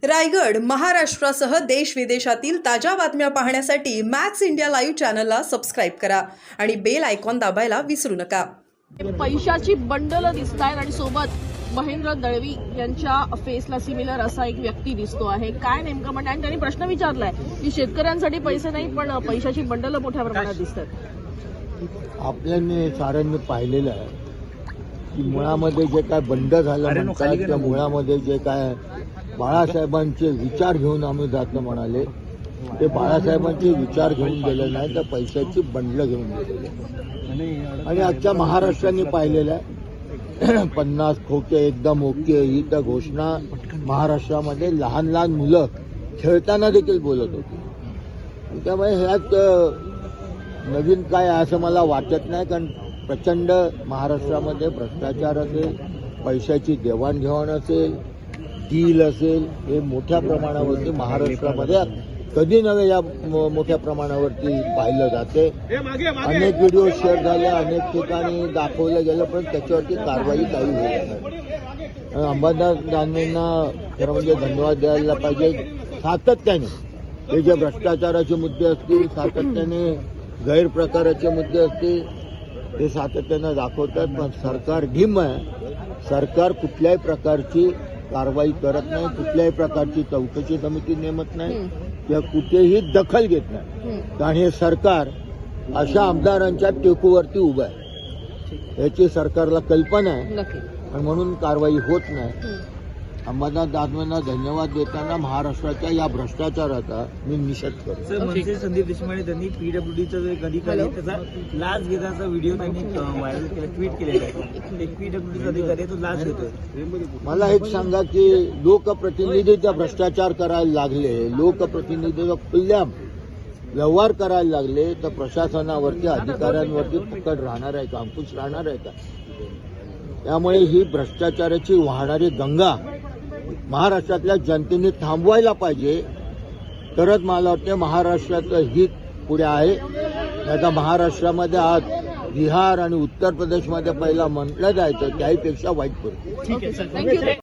रायगड, महाराष्ट्रासह देश विदेशातील ताज्या बातम्या पाहण्यासाठी मॅक्स इंडिया लाईव्ह चॅनलला सबस्क्राईब करा आणि बेल आयकॉन दाबायला विसरू नका. पैशाची बंडल दिसत आहेत आणि सोबत महेंद्र दळवी यांच्या फेसला सिमिलर असा एक व्यक्ती दिसतो आहे. काय नेमकं म्हणजे आणि त्यांनी प्रश्न विचारलाय की शेतकऱ्यांसाठी पैसे नाही पण पैशाची बंडल मोठ्या प्रमाणात दिसतात. आपल्याने साऱ्यांनी पाहिलेलं आहे की मुळामध्ये जे काय बंड झालं म्हणतात त्या मुळामध्ये जे काय बाळासाहेबांचे विचार घेऊन आम्ही जातो म्हणाले ते बाळासाहेबांचे विचार घेऊन गेले नाही तर पैशाची बंडलं घेऊन गेलेले. आणि आजच्या महाराष्ट्राने पाहिलेलं आहे 50 खोके एकदम ओके ही तर घोषणा महाराष्ट्रामध्ये लहान लहान मुलं खेळताना देखील बोलत होती. त्यामुळे ह्यात नवीन काय असं मला वाटत नाही, कारण प्रचंड महाराष्ट्रामध्ये भ्रष्टाचार असेल, पैशाची देवाणघेवाण असेल, डील असेल, हे मोठ्या प्रमाणावरती महाराष्ट्रामध्ये कधी नव्हे या मोठ्या प्रमाणावरती पाहिलं जाते. अनेक व्हिडिओ शेअर झाले, अनेक ठिकाणी दाखवलं गेलं, पण त्याच्यावरती कारवाई काही होत नाही. अंबादास दानवेंना खरं म्हणजे धन्यवाद द्यायला पाहिजे. सातत्याने हे जे भ्रष्टाचाराचे मुद्दे असतील, सातत्याने गैरप्रकाराचे मुद्दे असतील, ते सातत्यानं दाखवतात. पण सरकार ढिम्म आहे. सरकार कुठल्याही प्रकारची कारवाई करत नाही, कुठल्याही प्रकारची चौकशी समिती नेमत नाही किंवा कुठेही दखल घेत नाही. कारण हे सरकार अशा आमदारांच्या टेकूवरती उभं आहे याची सरकारला कल्पना आहे आणि म्हणून कारवाई होत नाही. अंबादास दानवेंना धन्यवाद देताना महाराष्ट्राच्या या भ्रष्टाचाराचा मी निषेध करतो. सर, मंत्री संदीप देशमुख त्यांनी पीडब्ल्यूडीचा जो एक अधिकारी आहे त्याचा लाच घेण्याचा व्हिडिओ त्यांनी व्हायरल केला, ट्विट केलेला आहे. एक पीडब्ल्यूडीचा अधिकारी आहे तो लाच घेतोय. मला एक सांगा की लोकप्रतिनिधी त्या भ्रष्टाचार करायला लागले, लोकप्रतिनिधी खुल्लेआम व्यवहार करायला लागले, तर प्रशासनावरती अधिकाऱ्यांवरती पकड राहणार आहे का, अंकुश राहणार आहे का? त्यामुळे ही भ्रष्टाचाराची वाहणारी गंगा महाराष्ट्रातल्या जनतेने थांबवायला पाहिजे. तरच मला वाटतं महाराष्ट्राचं हित पुढे आहे. आता महाराष्ट्रामध्ये आज बिहार आणि उत्तर प्रदेशमध्ये पहिला म्हटलं जायचं त्याहीपेक्षा वाईट परिस्थिती. थँक्यू.